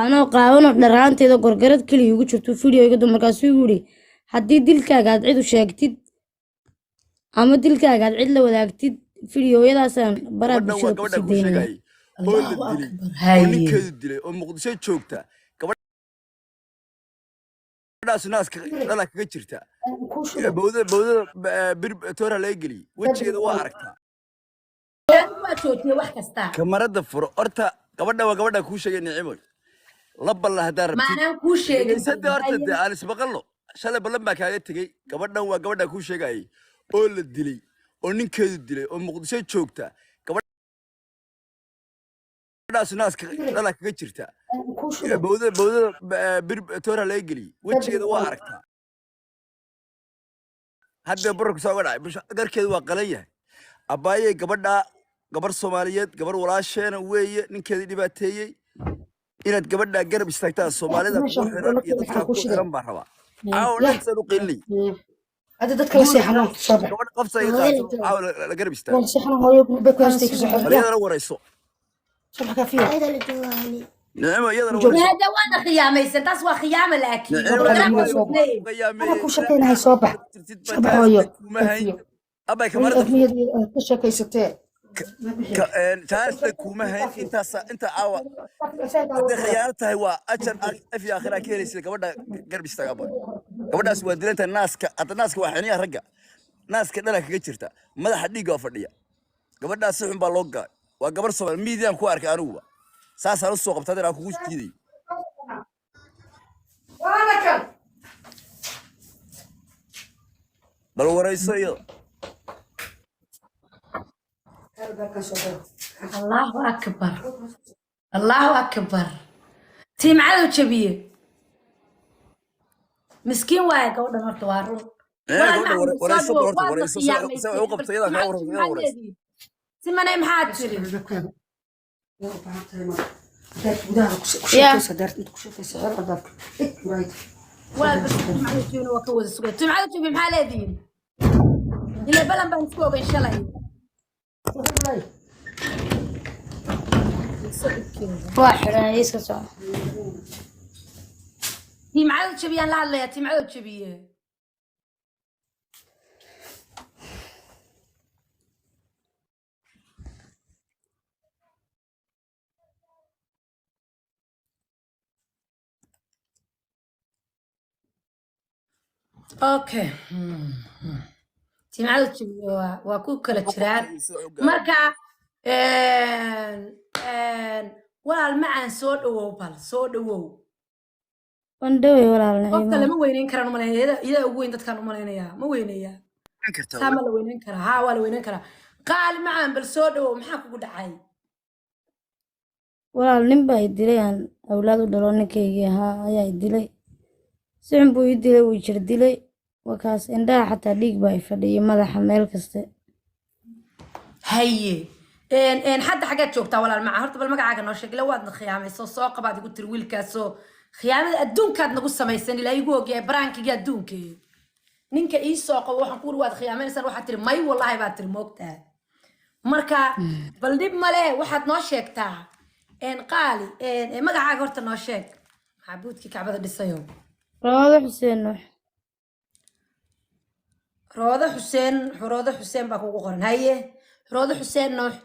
أنا قاونا درانتي إذا قرقرت كل يوجد شفتوا فيديو يقدم مركز يقولي حدي دلك قاعد عيد وشاكتيد أما دلك قاعد عيد لو ذاكتيد فيديو يدا سان برا بشوف gabadha kuu sheegayay oo la dilay oo ninkeedu dilay oo muqdisho joogta gabadhaas naaska dhala kaga jirta bowdada bir toora laga geliyey wejigeeda waa aragtaa kamarada furo horta gabadha waa gabadha kuu sheegay nicimoy la balla haddaa rabtid dhegaysadii horta dee aan isbaqallo shalay ballan baa kaaga tegey gabadhan waa gabadha kuu sheegayay oo la dilay oo ninkeedu dilay oo muqdisho joogta gabadhaas naaska dhala kaga jirta bowdada bir toora laga geliyey wejigeeda waa aragtaa hadda bararku soo dhacay garkeedu waa qalan yahay abbaayay gabadha gabar Soomaaliyeed gabar walaasheena weeye ninkeedii dhibaateeyay inaad gabadha garab istaagtaa Soomaalida ku xiran iyo dadka ku xiran baa raba awlan u qilli هذا دتك لا سيحنا صباح gabadha qofta ay qaato la garab istaag ولا سيحنا هو بك واستيك صباح iyadana warayso صباح كافيه هذا اللي جواني nicimo iyadana warayso هذا وانا خيامه ستاس وخيامه لكن أنا كل شكينا هاي صباح صباح هو abay kamarada كشكي ستة taasna kuma hayn inta aawa hadday khiyaano tahay waa ajar af iyo aakhira ka helaysa gabadha garab istaaga boy gabadhaas waa dilanta naaska hadda naaska waa xiniya ragga naaska dhala kaga jirta madaxa dhiigga fadhiya gabadhaas si xun baa loo gaay waa gabar Soomaali miidiyaan ku arkay anugu saasaan u soo qabtay inaan kugu jiiday bal warayso iyo الله أكبر الله أكبر تيم عدو جبيه مسكين وايد قوله مرتوارون سمنا محاد تري ولا بس معلش جينا وكوز السوق تيم عدو جبيه محال هذين إلا بلن بنسكوب إن شاء الله واحد يسكت صح تيم عدو جبيه لا لا تيم عدو جبيه اوكي تيم عدو جبيه وكو كلا جيران marka walaal macaan soo dhawow bal soo dhawow وندوي ولا qofka lama weyneyn karaan u maleeyaa iyada ugu weyn dadkan u maleeyaa ma weyneeyaa sama la weyneyn karaa ha waa la weyneyn karaa qaali macaan bal soo dhawow maxaa kugu dhacay ولا نبى يدلي أولاد ودلون كي ها يا يدلي سعبو يدلي ويشر دلي وكاس إندا حتى ديك باي فدي ماذا حمل كسته هي ان حد حاجات joogtaa walaal ma horta bal magacaaga noo sheeg la waad khiyaamayso soo qabaad igu tir wiilkaasoo khiyaamada adduunkaad nagu samaysan ilaa igu ogyahay baraankiga adduunkeed ninka ii soo qabo waxaan ku waad khiyaamaysan waxa tir may wallahi baad tir moogtaa marka bal dib male waxaad noo sheegtaa qaali magacaaga horta noo sheeg maxabuudkii kacbada dhisayo roodo xuseen baa kugu qoran haye roodo xuseen noox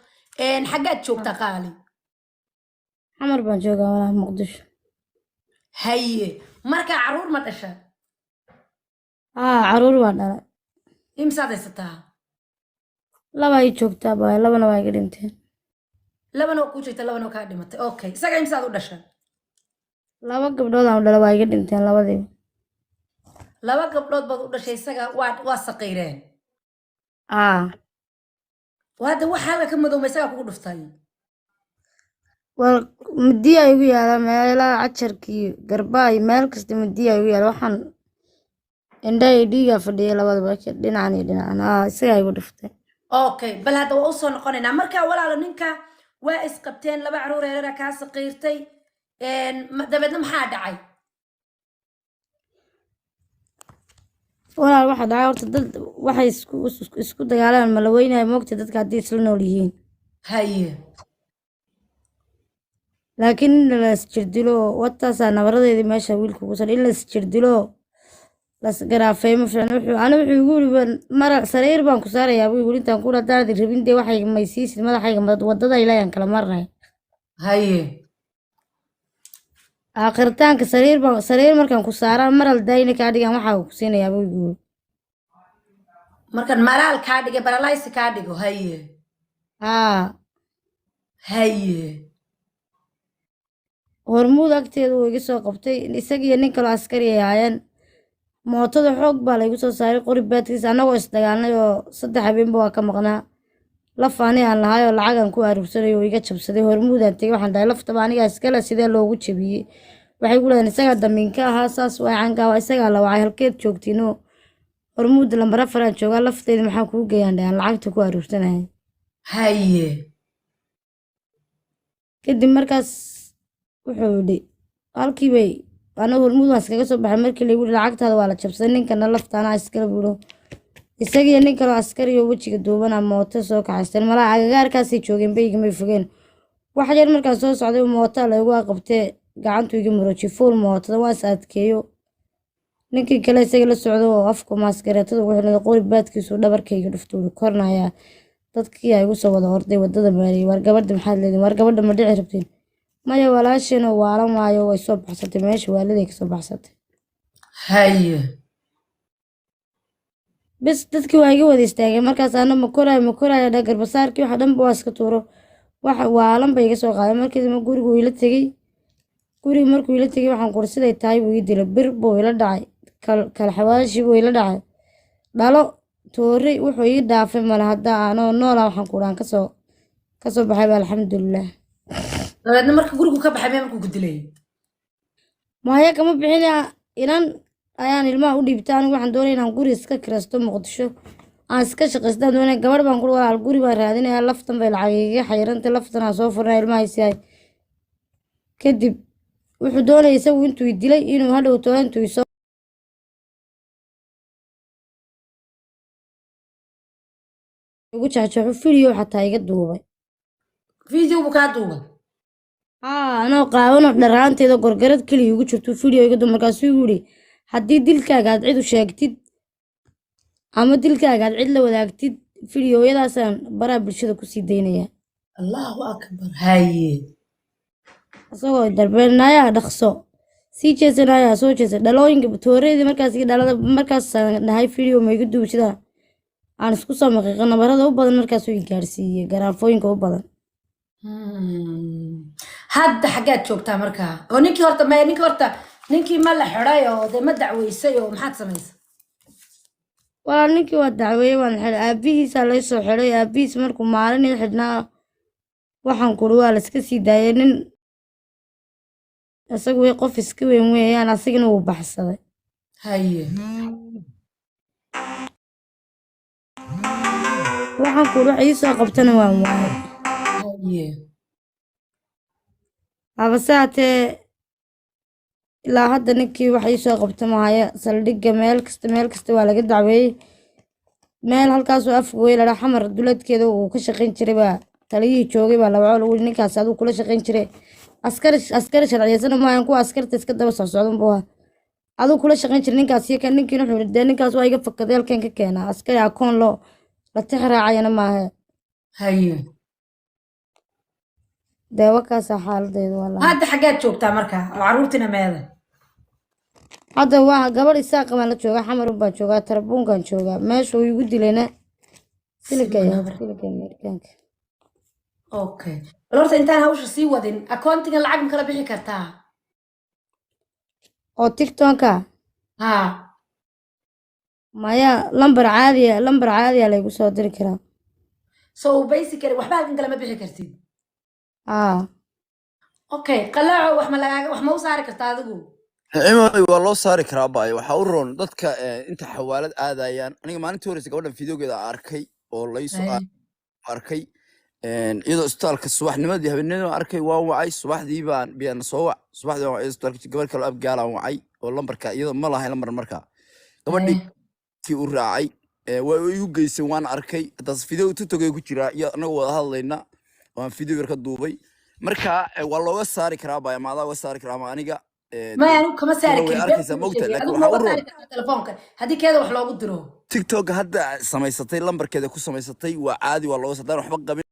xaggaad joogtaa qaali حمر بنجوجا ولا مقدش haye markaa caruur ma dhasha عرور وانا imsaad haysataa لبا يجوكتا باي لبنا واي قدمتين labana ku jirta labana ka dhimatay okay isaga imsaad u dhashay لبا قبضود عم دلا واي قدمتين لبا دي laba gabdhood baad u dhashay isaga waa saqiireen وهذا واحد كم دوم يسقى كل دفتاي ومدي أيوة على مالا عشركي قرباي مالك مدي أيوة على وحن إندا يديها فدي لا بعد بكر ديناني دينانا سيا يودفته أوكي بل هذا وصل قننا مركا ولا على نينكا واسقبتين لبع عرورة ركا صقيرتي إن دبنا محاد عاي ولا واحد عاورت ضد واحد اسكو دجالان ملوينا موقت dadka hadii isla nool yihiin هاي laakiin in la isjirdilo wataasaa nabaradeedii meesha wiilka ugu sar in la isjirdilo las garaafay ma fiicna wuxuu igu yiri mara sariir baan ku saarayaa buu yiri intaan ku dhadaadi rabin dee waxay maysiisid madaxayga wadada ilayaan kala marnay haye aakhirtaanka sariir markaan ku saaraan maral daayna ka dhigan waxa uu ku siinayaa buu igu markan maraal kaa dhigay paralyze kaa dhigo haye haye hormuud agteeda uu iga soo qabtay isagiyo nin kaloo askari ay ahaayeen mootada xoog baa laygu soo saaray qori baadkiisa annagoo isdagaalnay oo 3 habeenba waa ka maqnaa laf ani aan lahaay oo lacagan ku aruursanay oo iga jabsaday hormuudaan tegay waxaan dhahay laftaba aniga iskala sidee loogu jabiyey waxay ku leedahay isagaa damiinka ahaa saas waa cankaa waa isagaa la wacay halkeed joogtiinoo hormuud lambar 4 aan joogaa lafteeda maxaa kuu geeyaan dhahan lacagta ku aruursanaya haye kadib markaas wuxuu yidhi halkii bay aniga hormuud waan iskaga soo baxay markii lagu yidhi lacagtaada waa la jabsaday ninkana laftaana iskala buuro isagiyo nin kaloo askari oo wejiga duubanaa mooto soo kaxaysteen malaa agagaarkaasay joogeen baygamay fogeen wax yar markaan soo socday mootaa laygu qabtee gacantu iga muroji fuul mootada waa is adkeeyo ninkii kale isaga la socdo oo afku maaskareetada ugu xidhnada qori baadkiisu dhabarkayga dhuftuuri kornayaa dadkii ay igu soo wada orday wadada maariyay war gabadha maxaad leediin war gabadha ma dhici rabtiin maya walaasheenoo waalan waayo way soo baxsatay meesha waaliday ka soo baxsatay haye bes dadkii waa iga wada istaageen markaas ana ma koraayo dha garbasaarkii waxa dhanba waa iska tuuro waxa waalan bay iga soo qaaday markiisma gurigu ila tegey guriga markuu ila tegey waxaan quri siday tahay buu ii dilay bir buu ila dhacay kal xawaashi buu ila dhacay dhalo toori wuxuu ii dhaafay male hadda anoo noola waxaan ku dhaan kasoo baxay ba alxamdulilah dabeedna marka gurigu ka baxay markuu ku dilay maya kama bixin inan ayaan ilmaha u dhiibtay anigu waxaan doonay inaan guri iska kiraysto muqdisho aan iska shaqaystaan doonay gabar baan ku walaal guri baan raadinayaa laftan bay lacag iga xayrantay laftan aan soo furnay ilmahaasi ay kadib wuxuu doonay isagu intuu dilay inuu hadhow toona intuu isoo ugu jaajaxo video xataa iga duubay video buu kaa duubay anoo qaabano dharaanteeda gorgarad keliya ugu jirto video iga duubay markaasuu igu yidhi haddii dilkaaga aad cid u sheegtid ama dilkaaga aad cid la wadaagtid fideoyadaasaan baraha bulshada kusii daynaya allahu akbar haye isagoo darbeenayaa dhaqso sii jeesanayaa soo jeesa dhalooyinka tooreedii markaas iyo dhalada markaas dhahay video ma iga duub sida aan isku soo maqiiqo nabarada u badan markaasuu i gaarsiiyey garaafooyinka u badan hadda xaggaad joogtaa markaa oo ninkii ma la xiday oo dee ma dacweysay oo maxaad samaysay walaal ninkii waa dacweeyey waan xiday aabihiisaa lay soo xiday aabihiis markuu maalin ii xidhnaa waxaan kuri waa la iska sii daayay nin isagu way qof iska weyn weeyaan asigana wuu baxsaday haye waxaan kuri wax ii soo qabtana waan waayay haye habase hatee ilaa hadda ninkii wax ii soo qabta mahaya saldhigga meel kasta waa laga dacweeyey meel halkaasoo afka wey ladhaa xamar duleedkeeda uu ka shaqayn jiray baa taliyihii joogay baa labacoo lagu yidhi ninkaas aduu kula shaqayn jiray askari sharciyeysana maahan kuwa askarta iska daba socsocdan buu ahaa aduu kula shaqayn jiray ninkaas iyo kan ninkiina wuxuu yidhi dee ninkaas waa iga fakaday halkan ka keenaa askari akoon la tix raacayana maaha haye dee wakaasaa xaaladeyda walahi hadda xaggaad joogtaa markaa oo carruurtiina meeda hadda waa gabadh isaaqa baan la joogaa xamarun baan joogaa tarabuunkaan joogaa meeshuu igu dilayna silinka amerikaanka okay bal horta intaan hawsha sii wadin akoontiga lacag ma kala bixi kartaa oo tiktonka ha maya lambar caadiya laygu soo diri karaa so basically waxba halkan kala ma bixi kartid aa okay qalaaco wax ma u saari kartaa adigu cimay waa loo saari karaa baay waxaa u roon dadka inta xawaalad aadayaan aniga maalintii horeysa gabadhan fideogeeda arkay oo laysoo arkay iyadoo isbitaalka subaxnimadii habeenimada arkay waa wacay subaxdii baan soo wac subaxdii waan isbitaalka gabar kale abgaalaan wacay oo lambarka iyadoo ma lahayn lambar markaa gabadhii kii u raacay way igu geysay waan arkay taas fideo tutogay ku jiraa iyo anagoo wada hadlayna waan fideo yar ka duubay marka waa looga saari karaa baa ma adaa saari karaa ma aniga ما يعني كما ساري way كريم arkaysaa moogta laakiin أدوك ما waxa u roon وصاري تلفونك هذيك هذا وحلا قدره tiktok hadda samaysatay lambarkeeda ku samaysatay waa caadi waa looga sadaan waxba qabin